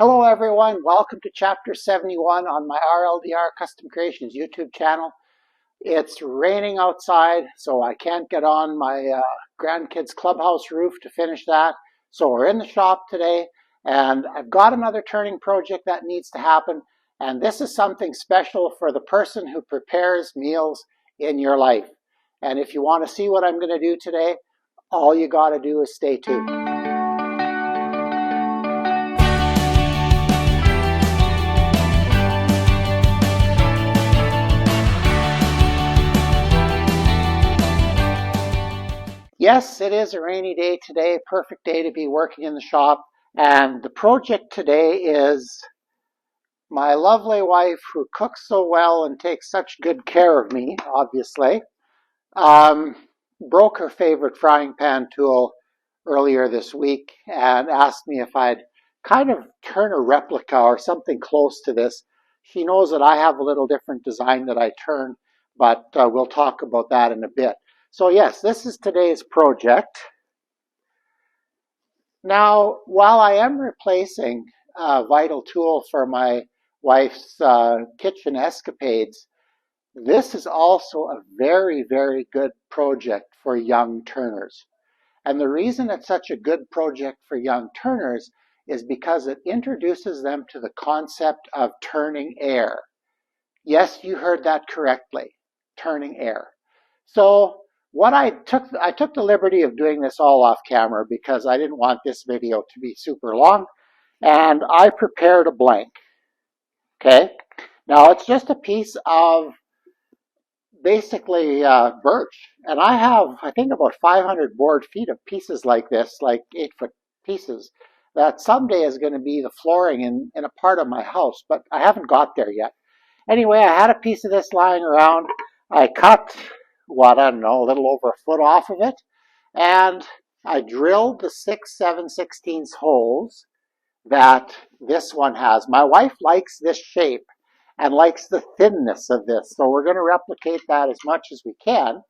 Hello everyone, welcome to chapter 71 on my RLDR Custom Creations YouTube channel. It's raining outside, so I can't get on my grandkids' clubhouse roof to finish that. So we're in the shop today, and I've got another turning project that needs to happen. And this is something special for the person who prepares meals in your life. And if you want to see what I'm going to do today, all you got to do is stay tuned. Yes, it is a rainy day today, perfect day to be working in the shop. And the project today is my lovely wife, who cooks so well and takes such good care of me, obviously, broke her favorite frying pan tool earlier this week and asked me if I'd kind of turn a replica or something close to this. She knows that I have a little different design that I turn, but we'll talk about that in a bit. So yes, this is today's project. Now, while I am replacing a vital tool for my wife's kitchen escapades, this is also a very, very good project for young turners. And the reason it's such a good project for young turners is because it introduces them to the concept of turning air. Yes, you heard that correctly, turning air. So what I took the liberty of doing this all off camera because I didn't want this video to be super long, and I prepared a blank. Okay, now it's just a piece of basically birch, and I have, I think, about 500 board feet of pieces like this, like 8-foot pieces, that someday is going to be the flooring in a part of my house, but I haven't got there yet. Anyway, I had a piece of this lying around. I cut, what, I don't know, a little over a foot off of it, and I drilled the 6/7/16 holes that this one has. My wife likes this shape and likes the thinness of this, so we're going to replicate that as much as we can.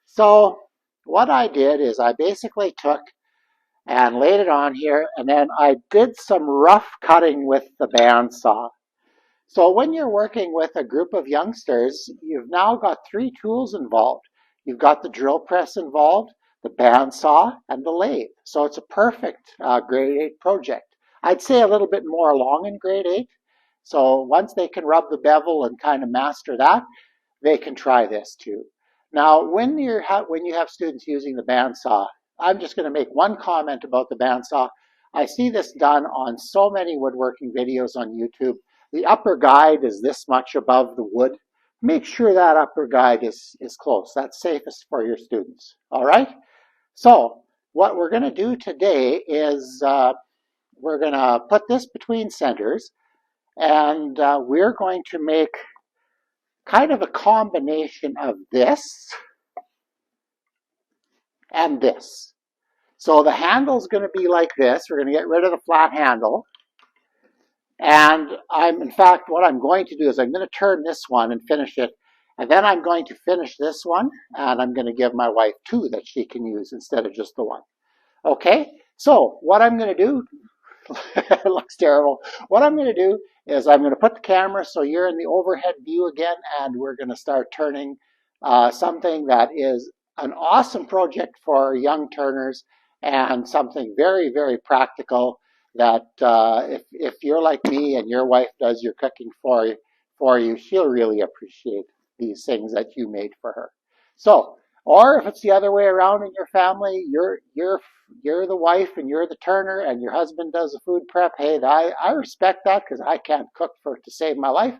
So what I did is I basically took and laid it on here, and then I did some rough cutting with the bandsaw. So when you're working with a group of youngsters, you've now got 3 tools involved. You've got the drill press involved, the bandsaw, and the lathe. So it's a perfect grade 8 project. I'd say a little bit more along in grade 8. So once they can rub the bevel and kind of master that, they can try this too. Now, when you have students using the bandsaw, I'm just going to make one comment about the bandsaw. I see this done on so many woodworking videos on YouTube. The upper guide is this much above the wood. Make sure that upper guide is close. That's safest for your students. All right? So what we're going to do today is we're going to put this between centers, and we're going to make kind of a combination of this and this. So the handle is going to be like this. We're going to get rid of the flat handle. And in fact, what I'm going to do is I'm going to turn this one and finish it. And then I'm going to finish this one, and I'm going to give my wife 2 that she can use instead of just the 1. Okay, so what I'm going to do, it looks terrible. What I'm going to do is I'm going to put the camera so you're in the overhead view again, and we're going to start turning something that is an awesome project for young turners and something very, very practical that if you're like me and your wife does your cooking for you, she'll really appreciate these things that you made for her. So, or if it's the other way around in your family, you're the wife and you're the turner and your husband does the food prep. Hey, I respect that because I can't cook to save my life.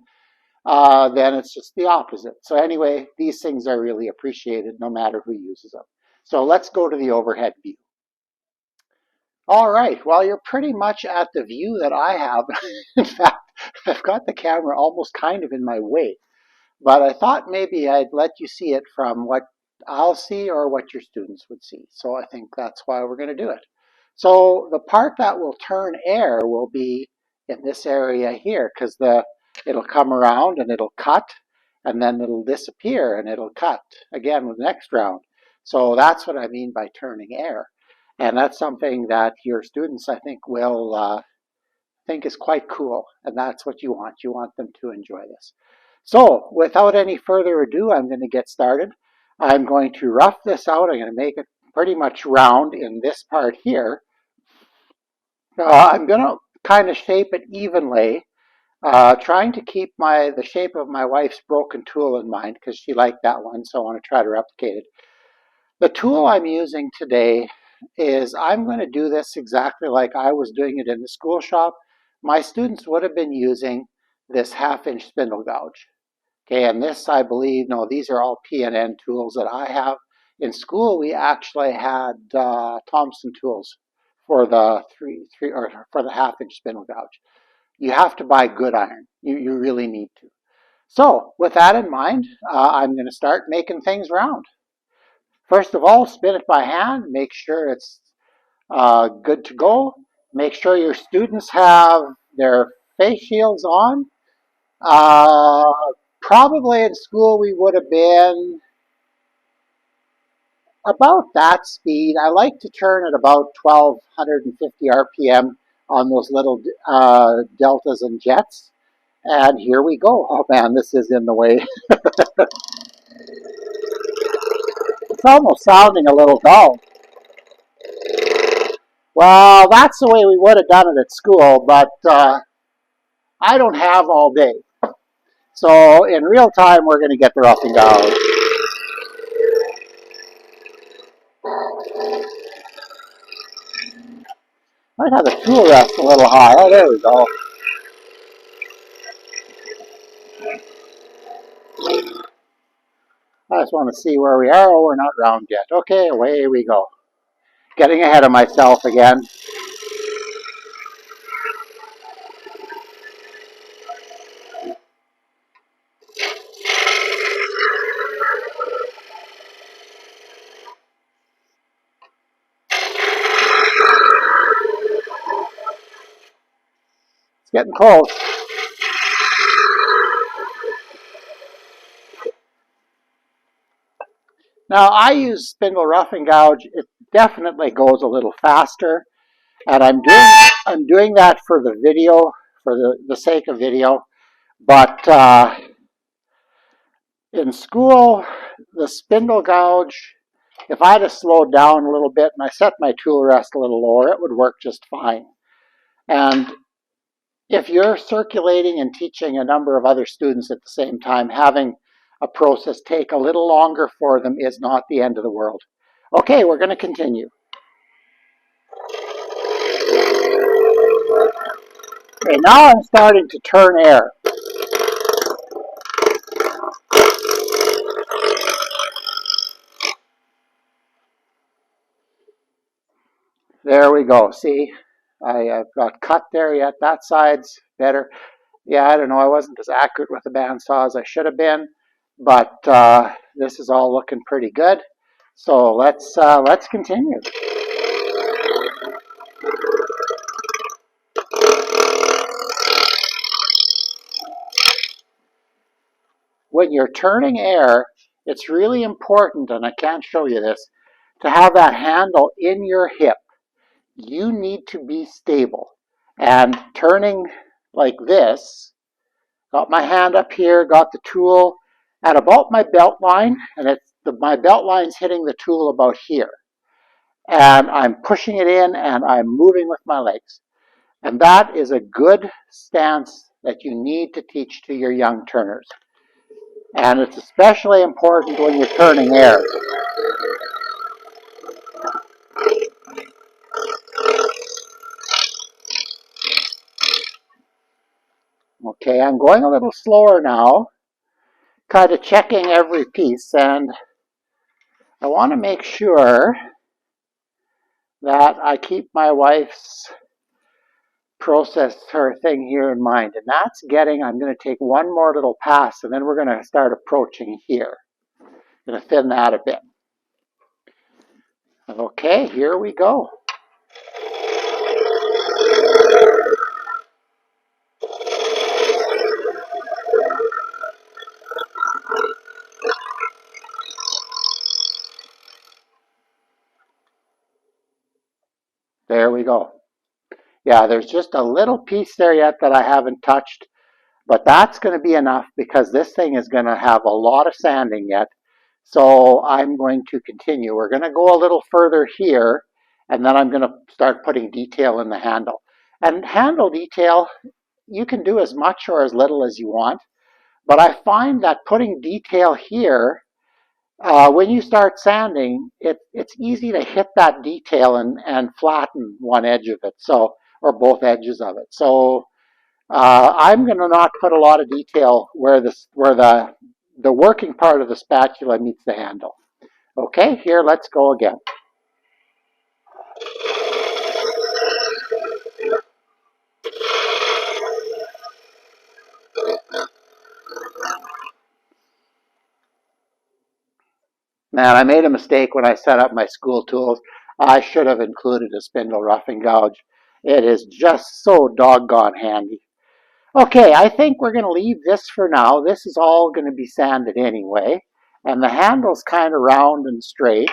Then it's just the opposite. So anyway, these things are really appreciated no matter who uses them. So let's go to the overhead view. All right, well, you're pretty much at the view that I have. In fact, I've got the camera almost kind of in my way. But I thought maybe I'd let you see it from what I'll see or what your students would see. So I think that's why we're going to do it. So the part that will turn air will be in this area here, because it'll come around and it'll cut, and then it'll disappear and it'll cut again with the next round. So that's what I mean by turning air. And that's something that your students, I think, will think is quite cool, and that's what you want. You want them to enjoy this. So without any further ado, I'm going to get started. I'm going to rough this out. I'm going to make it pretty much round in this part here. I'm going to kind of shape it evenly, trying to keep the shape of my wife's broken tool in mind because she liked that one, so I want to try to replicate it. The tool I'm using today is I'm going to do this exactly like I was doing it in the school shop. My students would have been using this 1/2 inch spindle gouge. Okay, and this I believe, no, these are all P&N tools that I have. In school, we actually had Thompson tools for the for the 1/2 inch spindle gouge. You have to buy good iron. You really need to. So with that in mind, I'm going to start making things round. First of all, spin it by hand. Make sure it's good to go. Make sure your students have their face shields on. Uh, Probably in school we would have been about that speed. I like to turn at about 1250 RPM on those little deltas and jets. And here we go. Oh man, this is in the way. It's almost sounding a little dull. Well, that's the way we would have done it at school, but I don't have all day. So in real time, we're going to get the roughing down. Might have the tool rest a little high. Oh, there we go. I just want to see where we are. Oh, we're not round yet. Okay, away we go. Getting ahead of myself again. It's getting close. Now, I use spindle roughing gouge. It definitely goes a little faster, and I'm doing that for the video, for the sake of video. But in school, the spindle gouge, if I had to slow down a little bit and I set my tool rest a little lower, it would work just fine. And if you're circulating and teaching a number of other students at the same time, having a process take a little longer for them is not the end of the world. Okay, we're going to continue. Okay, now I'm starting to turn air. There we go. See, I've got cut there yet. That side's better. Yeah, I don't know. I wasn't as accurate with the bandsaw as I should have been, but this is all looking pretty good. So let's continue. When you're turning air, it's really important, and I can't show you this, to have that handle in your hip. You need to be stable. And turning like this, got my hand up here, got the tool at about my belt line, and my belt line's hitting the tool about here. And I'm pushing it in and I'm moving with my legs. And that is a good stance that you need to teach to your young turners. And it's especially important when you're turning air. Okay, I'm going a little slower now, kind of checking every piece, and I want to make sure that I keep my wife's process, her thing here in mind. And that's I'm going to take one more little pass, and then we're going to start approaching here. I'm going to thin that a bit. Okay, here we go. There we go. Yeah, there's just a little piece there yet that I haven't touched, but that's going to be enough because this thing is going to have a lot of sanding yet. So I'm going to continue. We're going to go a little further here, and then I'm going to start putting detail in the handle. And handle detail, you can do as much or as little as you want, but I find that putting detail here, when you start sanding, it's easy to hit that detail and flatten one edge of it, so or both edges of it. So I'm going to not put a lot of detail where the working part of the spatula meets the handle. Okay, here, let's go again. Man, I made a mistake when I set up my school tools. I should have included a spindle roughing gouge. It is just so doggone handy. Okay, I think we're going to leave this for now. This is all going to be sanded anyway. And the handle's kind of round and straight.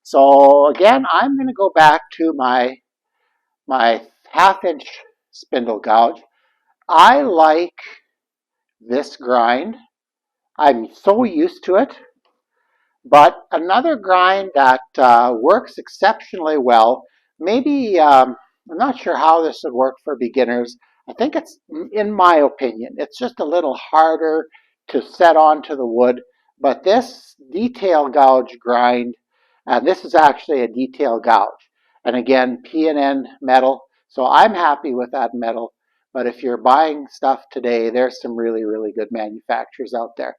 So again, I'm going to go back to my half-inch spindle gouge. I like this grind. I'm so used to it. But another grind that works exceptionally well, maybe, I'm not sure how this would work for beginners. I think it's, in my opinion, it's just a little harder to set onto the wood. But this detail gouge grind, and this is actually a detail gouge. And again, P&N metal. So I'm happy with that metal. But if you're buying stuff today, there's some really, really good manufacturers out there.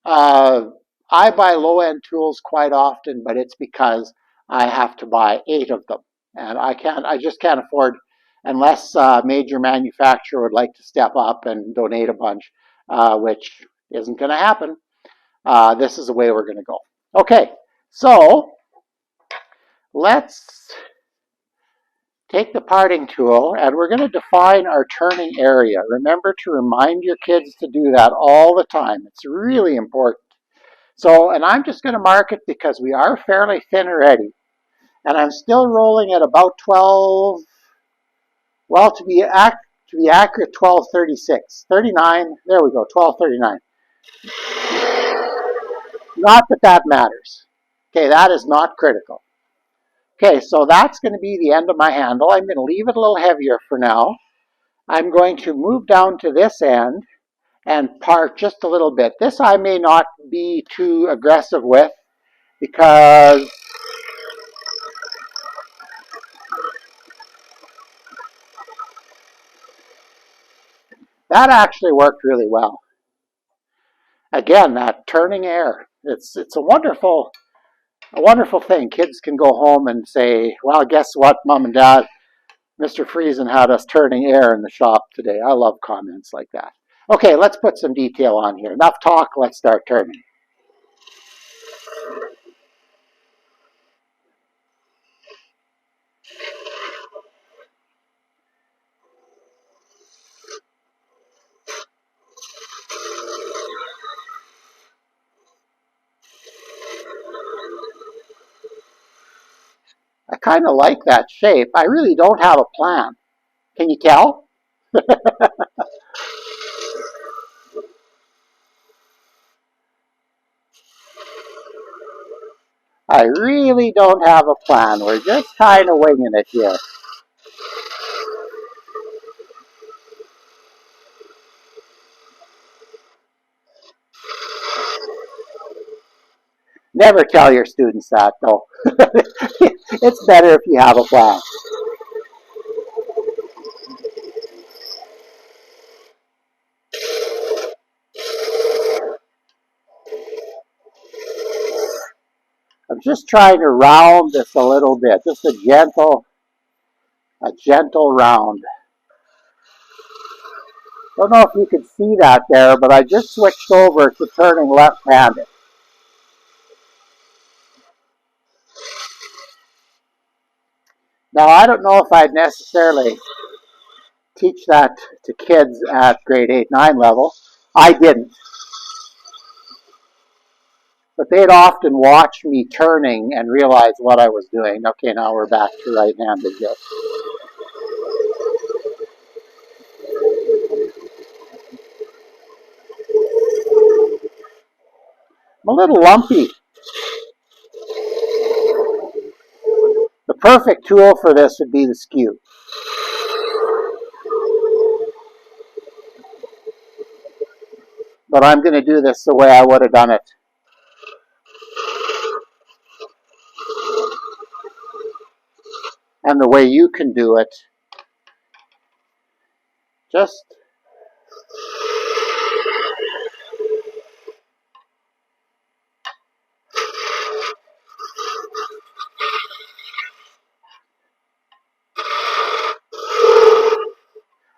Uh, I buy low-end tools quite often, but it's because I have to buy 8 of them, and I just can't afford, unless a major manufacturer would like to step up and donate a bunch, which isn't going to happen. This is the way we're going to go. Okay, so let's take the parting tool, and we're going to define our turning area. Remember to remind your kids to do that all the time. It's really important. So, and I'm just going to mark it because we are fairly thin already. And I'm still rolling at about 12, well, to be accurate, 1236. 39, there we go, 1239. Not that that matters. Okay, that is not critical. Okay, so that's going to be the end of my handle. I'm going to leave it a little heavier for now. I'm going to move down to this end and part just a little bit. This I may not be too aggressive with because that actually worked really well. Again, that turning air. It's a wonderful thing. Kids can go home and say, "Well, guess what, Mom and Dad? Mr. Friesen had us turning air in the shop today." I love comments like that. Okay, let's put some detail on here. Enough talk. Let's start turning. I kind of like that shape. I really don't have a plan. Can you tell? I really don't have a plan. We're just kind of winging it here. Never tell your students that, though. It's better if you have a plan. I'm just trying to round this a little bit, just a gentle round. Don't know if you can see that there, but I just switched over to turning left-handed. Now, I don't know if I'd necessarily teach that to kids at grade 8, 9 level. I didn't. But they'd often watch me turning and realize what I was doing. Okay, now we're back to right-handed here. I'm a little lumpy. The perfect tool for this would be the skew. But I'm going to do this the way I would have done it. And the way you can do it. Just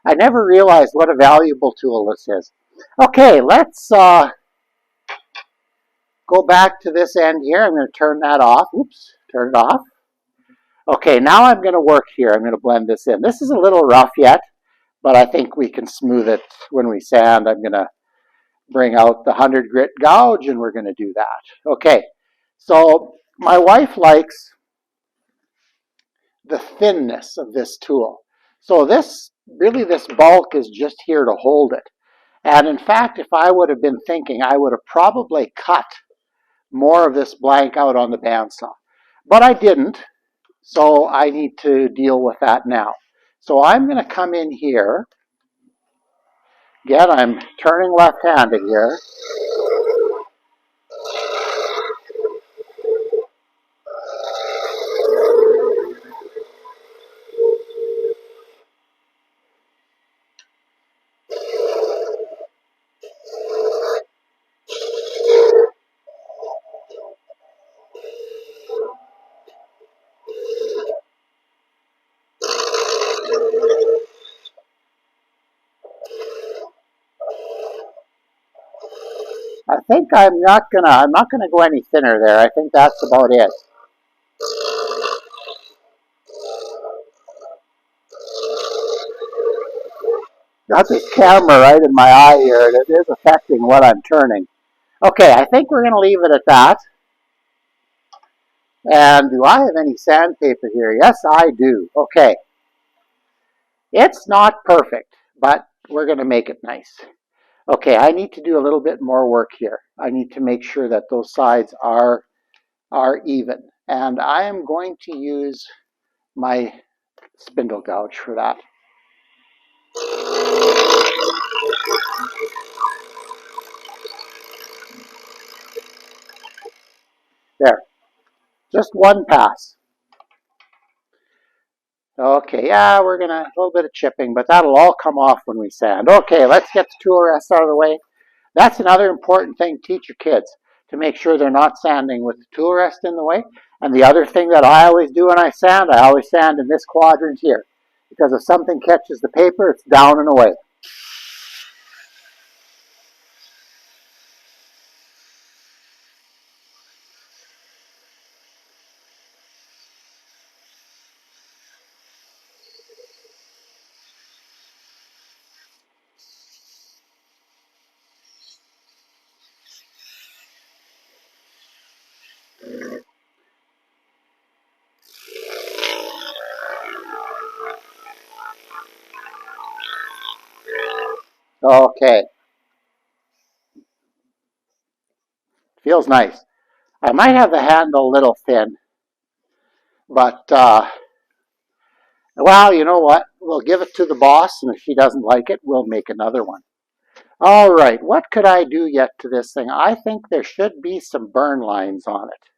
I never realized what a valuable tool this is. Okay, let's go back to this end here. I'm going to turn that off. Oops, turn it off. Okay, now I'm going to work here. I'm going to blend this in. This is a little rough yet, but I think we can smooth it when we sand. I'm going to bring out the 100 grit gouge, and we're going to do that. Okay, so my wife likes the thinness of this tool. So this bulk is just here to hold it. And in fact, if I would have been thinking, I would have probably cut more of this blank out on the bandsaw. But I didn't, so I need to deal with that now. So I'm going to come in here. Again, I'm turning left-handed here. I think I'm not gonna go any thinner there. I think that's about it. Got this camera right in my eye here, and it is affecting what I'm turning. Okay, I think we're gonna leave it at that. And do I have any sandpaper here? Yes, I do. Okay. It's not perfect, but we're gonna make it nice. Okay, I need to do a little bit more work here. I need to make sure that those sides are even. And I am going to use my spindle gouge for that. There, just one pass. Okay, yeah, we're gonna, a little bit of chipping, but that'll all come off when we sand. Okay, let's get the tool rest out of the way. That's another important thing to teach your kids, to make sure they're not sanding with the tool rest in the way. And the other thing that I always do when I always sand in this quadrant here. Because if something catches the paper, it's down and away. Okay. Feels nice. I might have the handle a little thin, but, well, you know what? We'll give it to the boss, and if she doesn't like it, we'll make another one. All right, what could I do yet to this thing? I think there should be some burn lines on it.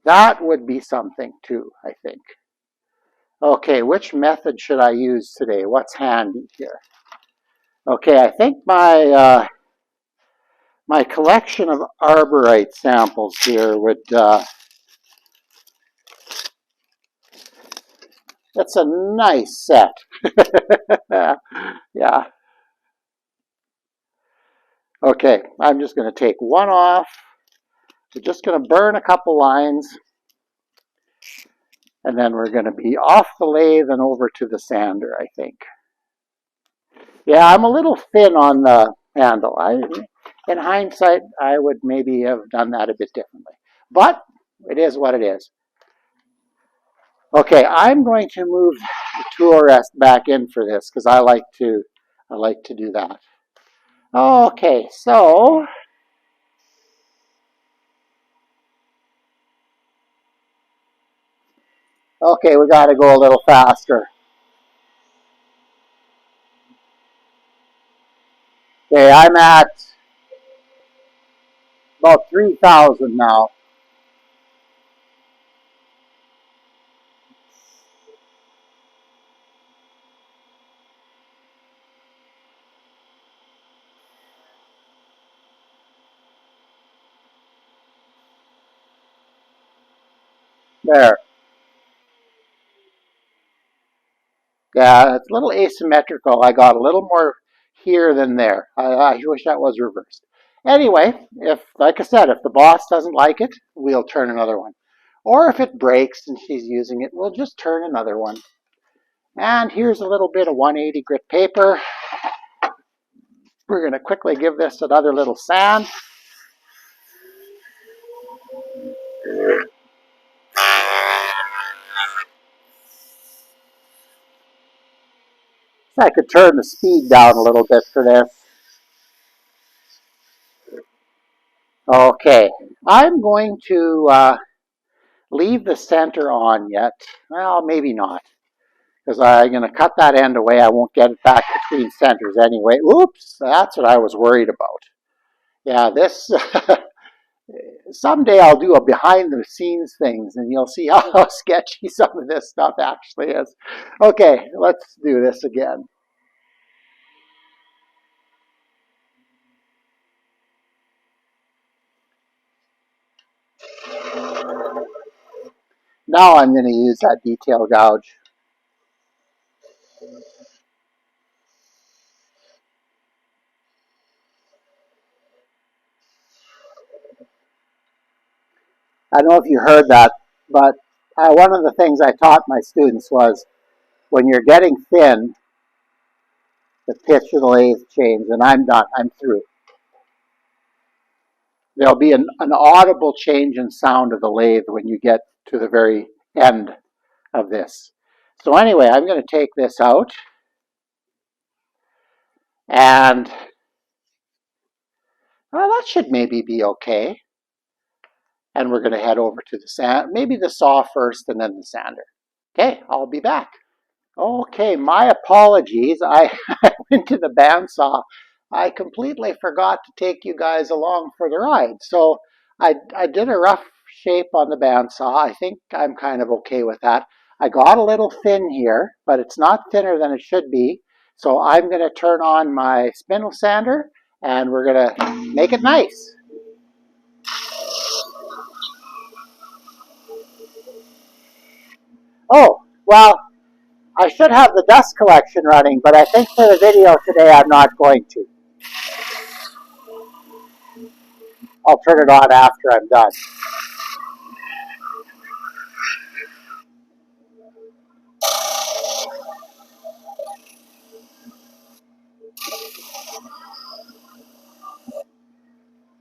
That would be something too, I think. Okay, which method should I use today? What's handy here? Okay, I think my my collection of arborite samples here would, that's a nice set. Yeah. Okay, I'm just going to take one off. We're just going to burn a couple lines. And then we're going to be off the lathe and over to the sander, I think. Yeah, I'm a little thin on the handle. In hindsight, I would maybe have done that a bit differently. But it is what it is. Okay, I'm going to move the tool rest back in for this because I like to do that. Okay, so Okay, we got to go a little faster. Okay, I'm at about 3,000 now. There. Yeah, it's a little asymmetrical. I got a little more here than there. I wish that was reversed. Anyway, if, like I said, if the boss doesn't like it, we'll turn another one. Or if it breaks and she's using it, we'll just turn another one. And here's a little bit of 180 grit paper. We're going to quickly give this another little sand. I could turn the speed down a little bit for this. Okay, I'm going to leave the center on yet. Well, maybe not, because I'm going to cut that end away. I won't get it back between centers anyway. Oops, that's what I was worried about. Yeah, this, someday I'll do a behind the scenes things and you'll see how sketchy some of this stuff actually is. Okay, let's do this again. Now I'm going to use that detail gouge. I don't know if you heard that, but one of the things I taught my students was when you're getting thin, the pitch of the lathe changes, and I'm done. I'm through. There'll be an audible change in sound of the lathe when you get to the very end of this. So anyway, I'm going to take this out, and well, that should maybe be okay. And we're going to head over to the sand, maybe the saw first and then the sander. Okay, I'll be back. Okay, my apologies. I went to the bandsaw. I completely forgot to take you guys along for the ride. So I did a rough shape on the bandsaw. I think I'm kind of okay with that. I got a little thin here, but it's not thinner than it should be. So I'm going to turn on my spindle sander and we're going to make it nice. Oh, well, I should have the dust collection running, but I think for the video today I'm not going to. I'll turn it on after I'm done.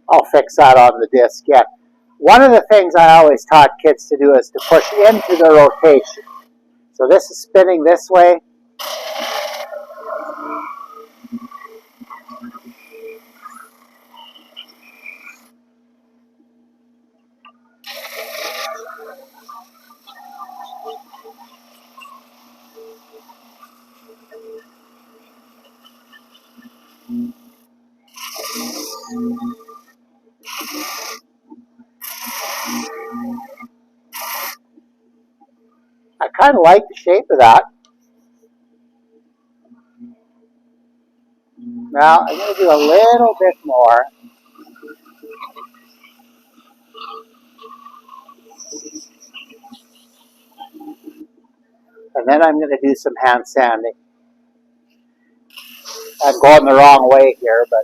I'll fix that on the disc, yeah. One of the things I always taught kids to do is to push into the rotation. So this is spinning this way. I kind of like the shape of that. Now I'm going to do a little bit more. And then I'm going to do some hand sanding. I'm going the wrong way here, but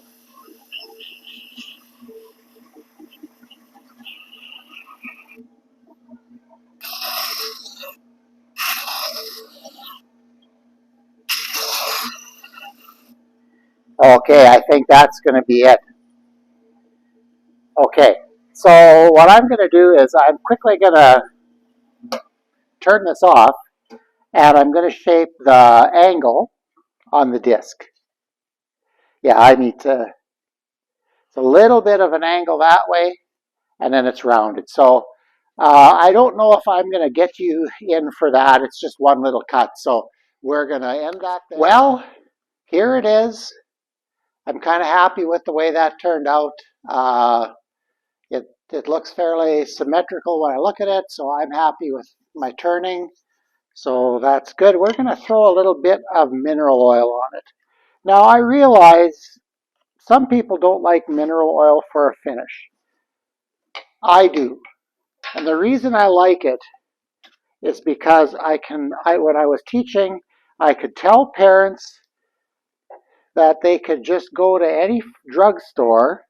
okay, I think that's going to be it. Okay, so what I'm going to do is I'm quickly going to turn this off, and I'm going to shape the angle on the disc. Yeah, I need to, it's a little bit of an angle that way, and then it's rounded. So I don't know if I'm going to get you in for that. It's just one little cut. So we're going to end that there. Well, here it is. I'm kind of happy with the way that turned out. It looks fairly symmetrical when I look at it, so I'm happy with my turning. So that's good. We're going to throw a little bit of mineral oil on it. Now I realize some people don't like mineral oil for a finish. I do. And the reason I like it is because when I was teaching, I could tell parents that they could just go to any drugstore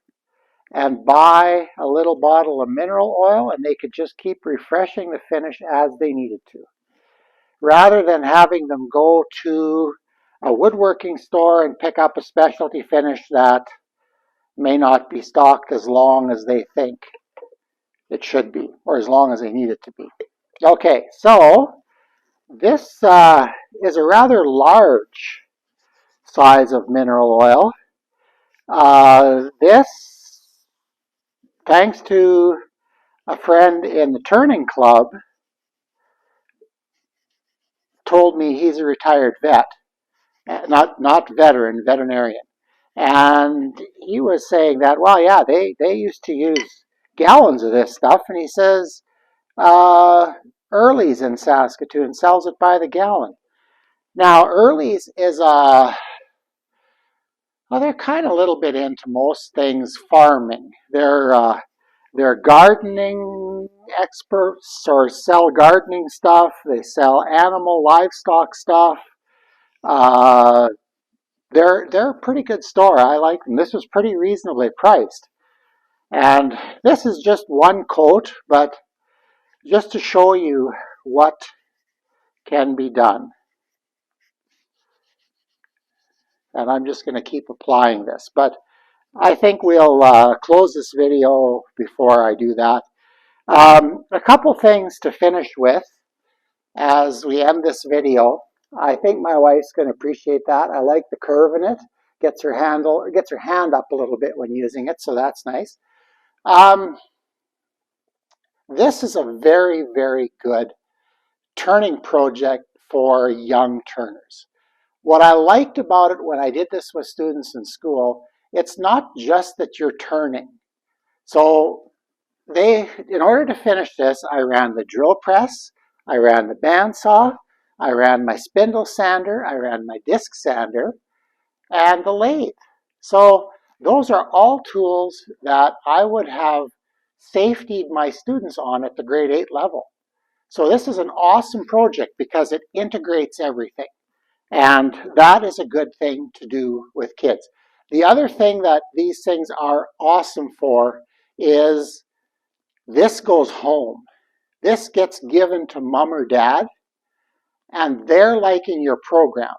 and buy a little bottle of mineral oil, and they could just keep refreshing the finish as they needed to, rather than having them go to a woodworking store and pick up a specialty finish that may not be stocked as long as they think it should be, or as long as they need it to be. Okay, so this is a rather large size of mineral oil. This, thanks to a friend in the turning club, told me he's a retired vet, not veteran, veterinarian. And he was saying that, well, yeah, they used to use gallons of this stuff. And he says, Early's in Saskatoon sells it by the gallon. Now, Early's is well, they're kind of a little bit into most things farming. They're gardening experts, or sell gardening stuff. They sell animal, livestock stuff. They're a pretty good store. I like them. This was pretty reasonably priced. And this is just one coat, but just to show you what can be done. And I'm just going to keep applying this. But I think we'll close this video before I do that. A couple things to finish with as we end this video. I think my wife's going to appreciate that. I like the curve in it. Gets her hand up a little bit when using it, so that's nice. This is a very, very good turning project for young turners. What I liked about it when I did this with students in school, it's not just that you're turning. So in order to finish this, I ran the drill press, I ran the bandsaw, I ran my spindle sander, I ran my disc sander, and the lathe. So those are all tools that I would have safetied my students on at the grade 8 level. So this is an awesome project because it integrates everything. And that is a good thing to do with kids. The other thing that these things are awesome for is this goes home. This gets given to mom or dad, and they're liking your program.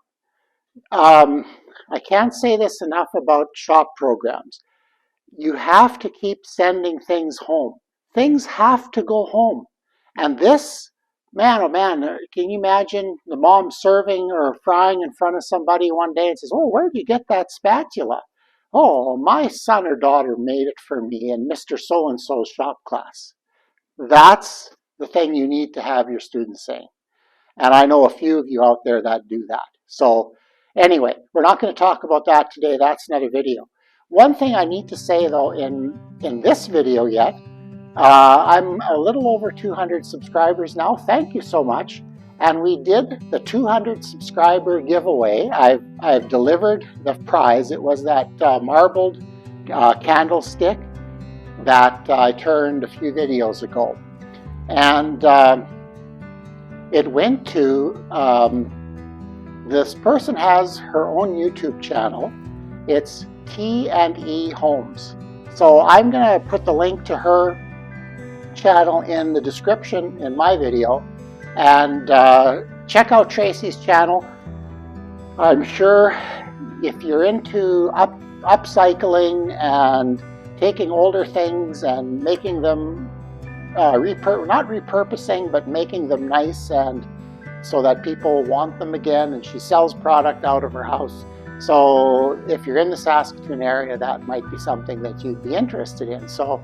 I can't say this enough about shop programs. You have to keep sending things home. Things have to go home. And this, man, oh man, can you imagine the mom serving or frying in front of somebody one day and says, oh, where did you get that spatula? Oh, my son or daughter made it for me in Mr. So-and-so's shop class. That's the thing you need to have your students saying. And I know a few of you out there that do that. So anyway, we're not going to talk about that today. That's another video. One thing I need to say, though, in this video yet, I'm a little over 200 subscribers now. Thank you so much. And we did the 200 subscriber giveaway. I've delivered the prize. It was that marbled candlestick that I turned a few videos ago. And it went to, this person has her own YouTube channel. It's T&E Homes. So I'm going to put the link to her channel in the description in my video. And check out Tracy's channel. I'm sure if you're into upcycling and taking older things and making them, not repurposing, but making them nice and so that people want them again, and she sells product out of her house. So if you're in the Saskatoon area, that might be something that you'd be interested in. So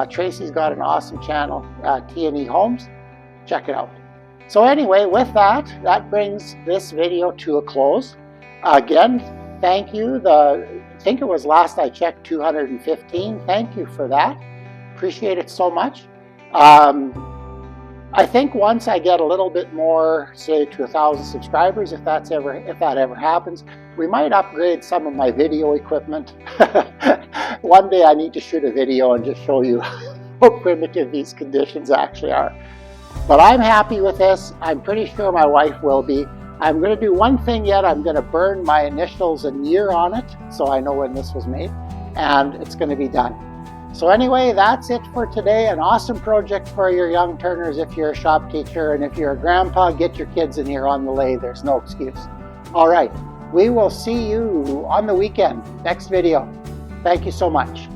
Tracy's got an awesome channel, T&E Homes. Check it out. So anyway, with that, that brings this video to a close. Again, thank you. I think it was last I checked 215. Thank you for that. Appreciate it so much. I think once I get a little bit more, say to 1,000 subscribers, if that ever happens, we might upgrade some of my video equipment. One day I need to shoot a video and just show you how primitive these conditions actually are. But I'm happy with this. I'm pretty sure my wife will be. I'm going to do one thing yet. I'm going to burn my initials and year on it so I know when this was made, and it's going to be done. So anyway, that's it for today. An awesome project for your young turners if you're a shop teacher, and if you're a grandpa, get your kids in here on the lathe. There's no excuse. All right, we will see you on the weekend. Next video. Thank you so much.